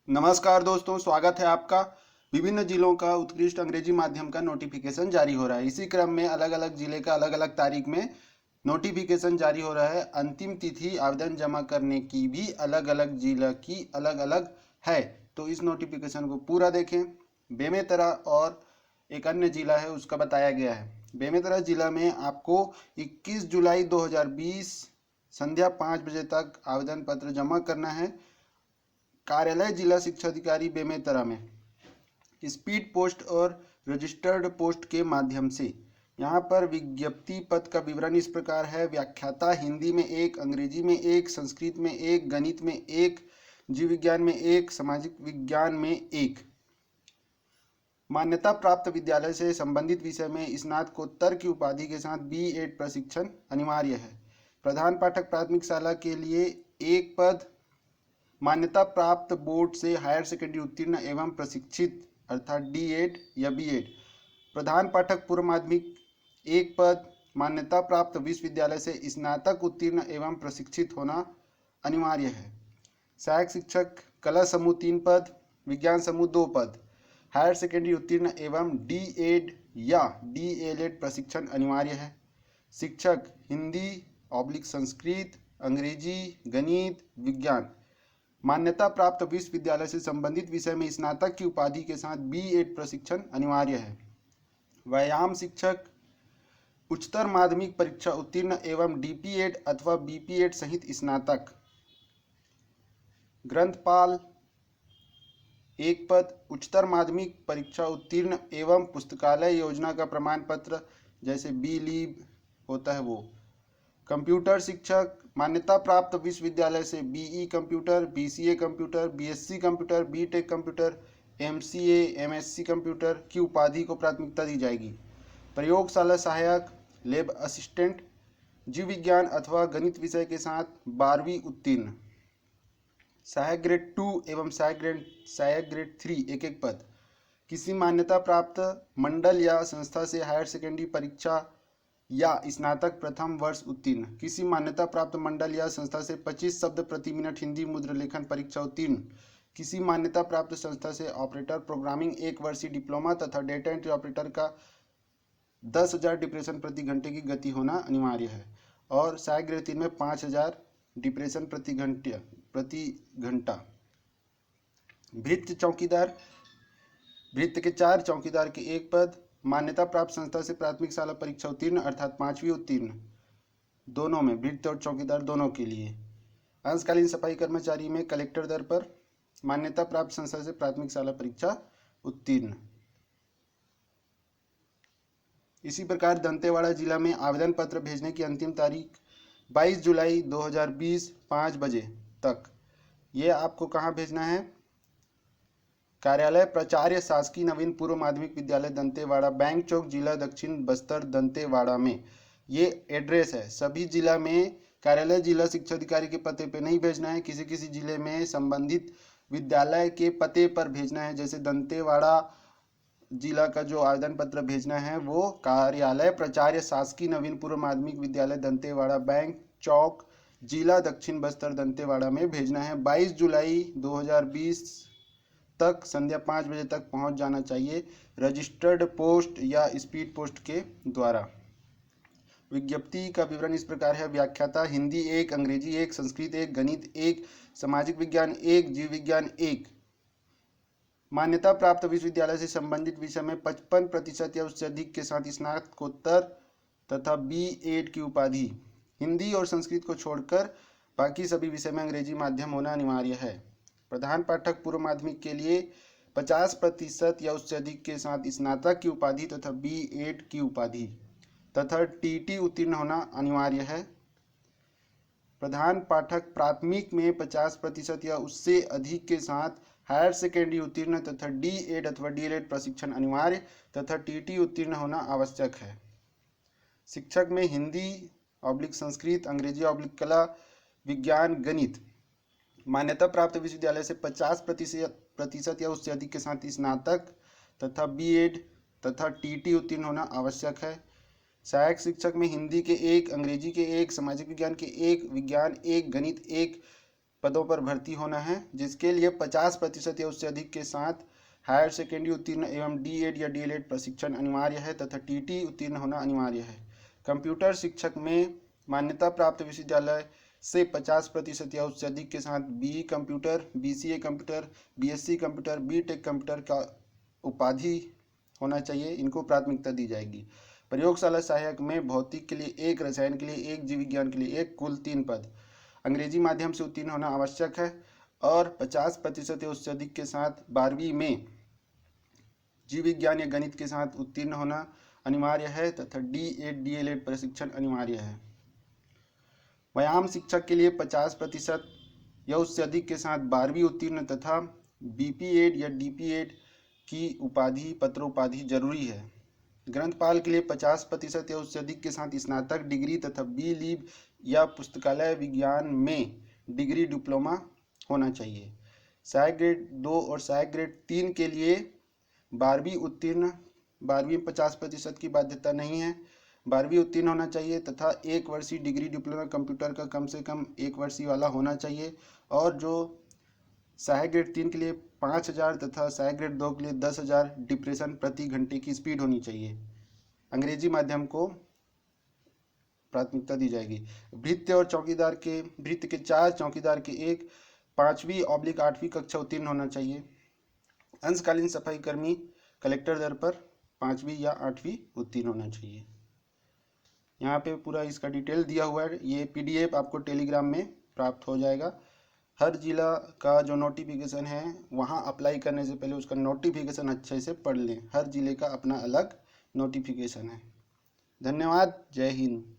नमस्कार दोस्तों, स्वागत है आपका। विभिन्न जिलों का उत्कृष्ट अंग्रेजी माध्यम का नोटिफिकेशन जारी हो रहा है। इसी क्रम में अलग अलग जिले का अलग अलग तारीख में नोटिफिकेशन जारी हो रहा है। अंतिम तिथि आवेदन जमा करने की भी अलग अलग जिला की अलग अलग है, तो इस नोटिफिकेशन को पूरा देखें। बेमेतरा और एक अन्य जिला है उसका बताया गया है। बेमेतरा जिला में आपको 21 जुलाई 2020 संध्या 5 बजे तक आवेदन पत्र जमा करना है। कार्यालय जिला शिक्षा अधिकारी बेमेतरा में स्पीड पोस्ट और रजिस्टर्ड पोस्ट के माध्यम से। यहाँ पर विज्ञप्ति पद का विवरण इस प्रकार है। व्याख्याता हिंदी में 1, अंग्रेजी में 1, संस्कृत में 1, गणित में 1, जीव विज्ञान में 1, सामाजिक विज्ञान में 1। मान्यता प्राप्त विद्यालय से संबंधित विषय में स्नातकोत्तर की उपाधि के साथ B.Ed प्रशिक्षण अनिवार्य है। प्रधान पाठक प्राथमिक शाला के लिए 1 पद। मान्यता प्राप्त बोर्ड से हायर सेकेंडरी उत्तीर्ण एवं प्रशिक्षित अर्थात D.Ed या B.Ed। प्रधान पाठक पूर्व माध्यमिक 1 पद। मान्यता प्राप्त विश्वविद्यालय से स्नातक उत्तीर्ण एवं प्रशिक्षित होना अनिवार्य है। सहायक शिक्षक कला समूह 3 पद, विज्ञान समूह 2 पद। हायर सेकेंडरी उत्तीर्ण एवं D.Ed या D.LED प्रशिक्षण अनिवार्य है। शिक्षक हिंदी/ संस्कृत, अंग्रेजी, गणित, विज्ञान। मान्यता प्राप्त विश्वविद्यालय से संबंधित विषय में स्नातक की उपाधि के साथ B.Ed प्रशिक्षण अनिवार्य है। व्यायाम शिक्षक उच्चतर माध्यमिक परीक्षा उत्तीर्ण एवं D.Ped अथवा B.Ped सहित स्नातक। ग्रंथपाल 1 पद। उच्चतर माध्यमिक परीक्षा उत्तीर्ण एवं पुस्तकालय योजना का प्रमाण पत्र जैसे B.Lib होता है वो। कंप्यूटर शिक्षक मान्यता प्राप्त विश्वविद्यालय से BE computer, BCA computer, BSc computer, B.Tech computer, MCA, MSc computer की उपाधि को प्राथमिकता दी जाएगी। प्रयोगशाला सहायक, लैब असिस्टेंट, जीव विज्ञान अथवा गणित विषय के साथ 12वीं उत्तीर्ण। सहायक ग्रेड 2 एवं सहायक ग्रेड 3 1 पद। किसी मान्यता प्राप्त मंडल या संस्था से हायर सेकेंडरी परीक्षा या स्नातक प्रथम वर्ष उत्तीर्ण। किसी मान्यता प्राप्त मंडल या संस्था से 25 शब्द प्रति मिनट हिंदी मुद्र लेखन परीक्षा उत्तीर्ण। किसी मान्यता प्राप्त संस्था से ऑपरेटर प्रोग्रामिंग 1 वर्षीय डिप्लोमा तथा डेटा एंट्री ऑपरेटर का 10,000 डिप्रेशन प्रति घंटे की गति होना अनिवार्य है। और सहायक ग्रेड 3 में 5,000 डिप्रेशन प्रति घंटा। भृत्य चौकीदार, भृत्य के 4, चौकीदार के 1 पद। मान्यता प्राप्त संस्था से प्राथमिक शाला परीक्षा उत्तीर्ण अर्थात 5वीं उत्तीर्ण, दोनों में, भृत्य और चौकीदार दोनों के लिए। अंशकालीन सफाई कर्मचारी में कलेक्टर दर पर। मान्यता प्राप्त संस्था से प्राथमिक शाला परीक्षा उत्तीर्ण। इसी प्रकार दंतेवाड़ा जिला में आवेदन पत्र भेजने की अंतिम तारीख 22 जुलाई 2020 5 बजे तक। ये आपको कहाँ भेजना है? कार्यालय प्राचार्य शासकीय नवीन पूर्व माध्यमिक विद्यालय दंतेवाड़ा, बैंक चौक, जिला दक्षिण बस्तर, दंतेवाड़ा में ये एड्रेस है। सभी जिला में कार्यालय जिला शिक्षा अधिकारी के पते पे नहीं भेजना है। किसी किसी जिले में संबंधित विद्यालय के पते पर भेजना है। जैसे दंतेवाड़ा जिला का जो आवेदन पत्र भेजना है वो कार्यालय प्राचार्य शासकीय नवीन पूर्व माध्यमिक विद्यालय दंतेवाड़ा, बैंक चौक, जिला दक्षिण बस्तर, दंतेवाड़ा में भेजना है। 22 जुलाई 2020 तक संध्या 5 बजे तक पहुंच जाना चाहिए, रजिस्टर्ड पोस्ट या स्पीड पोस्ट के द्वारा। विज्ञप्ति का विवरण इस प्रकार है। व्याख्याता हिंदी 1, अंग्रेजी 1, संस्कृत 1, गणित 1, सामाजिक विज्ञान 1, जीव विज्ञान 1। मान्यता प्राप्त विश्वविद्यालय से संबंधित विषय में 55% या उससे अधिक के साथ स्नातकोत्तर तथा B.Ed की उपाधि। हिंदी और संस्कृत को छोड़कर बाकी सभी विषय में अंग्रेजी माध्यम होना अनिवार्य है। प्रधान पाठक पूर्व माध्यमिक के लिए 50% या उससे अधिक के साथ स्नातक की उपाधि तथा B.Ed की उपाधि तथा TT उत्तीर्ण होना अनिवार्य है। प्रधान पाठक प्राथमिक में 50% या उससे अधिक के साथ हायर सेकेंडरी उत्तीर्ण तथा D.Ed अथवा D.LED प्रशिक्षण अनिवार्य तथा TT उत्तीर्ण होना आवश्यक है। शिक्षक में हिंदी/ संस्कृत, अंग्रेजी/ कला, विज्ञान, गणित। मान्यता प्राप्त विश्वविद्यालय से 50% या उससे अधिक के साथ स्नातक तथा B.Ed तथा TT उत्तीर्ण होना आवश्यक है। सहायक शिक्षक में हिंदी के 1, अंग्रेजी के 1, सामाजिक विज्ञान के 1, विज्ञान 1, गणित 1, पदों पर भर्ती होना है, जिसके लिए 50% या उससे अधिक के साथ हायर सेकेंडरी उत्तीर्ण एवं डीएड या डीएलएड प्रशिक्षण अनिवार्य है तथा टीटी उत्तीर्ण होना अनिवार्य है। कंप्यूटर शिक्षक में मान्यता प्राप्त विश्वविद्यालय से 50% या उससे अधिक के साथ BE computer, BCA computer, BSc computer, BTech computer का उपाधि होना चाहिए, इनको प्राथमिकता दी जाएगी। प्रयोगशाला सहायक में भौतिक के लिए 1, रसायन के लिए 1, जीव विज्ञान के लिए 1, कुल 3 पद। अंग्रेजी माध्यम से उत्तीर्ण होना आवश्यक है और 50% या उससे अधिक के साथ 12वीं में जीव विज्ञान या गणित के साथ उत्तीर्ण होना अनिवार्य है तथा डीएड डीएलएड प्रशिक्षण अनिवार्य है। व्यायाम शिक्षक के लिए 50% या उससे अधिक के साथ 12वीं उत्तीर्ण तथा बीपीएड या डीपीएड की उपाधि पत्र उपाधि जरूरी है। ग्रंथपाल के लिए 50% या उससे अधिक के साथ स्नातक डिग्री तथा बी लीव या पुस्तकालय विज्ञान में डिग्री डिप्लोमा होना चाहिए। सहायक ग्रेड 2 और सहायक ग्रेड 3 के लिए 12वीं उत्तीर्ण, 12वीं 50% की बाध्यता नहीं है, 12वीं उत्तीर्ण होना चाहिए तथा 1 वर्षीय डिग्री डिप्लोमा कंप्यूटर का कम से कम 1 वर्षीय वाला होना चाहिए। और जो सहायक ग्रेड 3 के लिए 5000 तथा सहायक ग्रेड 2 के लिए 10,000 डिप्रेशन प्रति घंटे की स्पीड होनी चाहिए। अंग्रेजी माध्यम को प्राथमिकता दी जाएगी। भृत्य और चौकीदार के भृत्य के 4, चौकीदार के 1, 5वीं/8वीं कक्षा उत्तीर्ण होना चाहिए। अंशकालीन सफाई कर्मी कलेक्टर दर पर 5वीं या 8वीं उत्तीर्ण होना चाहिए। यहाँ पे पूरा इसका डिटेल दिया हुआ है, ये पीडीएफ आपको टेलीग्राम में प्राप्त हो जाएगा। हर जिला का जो नोटिफिकेशन है वहाँ अप्लाई करने से पहले उसका नोटिफिकेशन अच्छे से पढ़ लें। हर जिले का अपना अलग नोटिफिकेशन है। धन्यवाद। जय हिंद।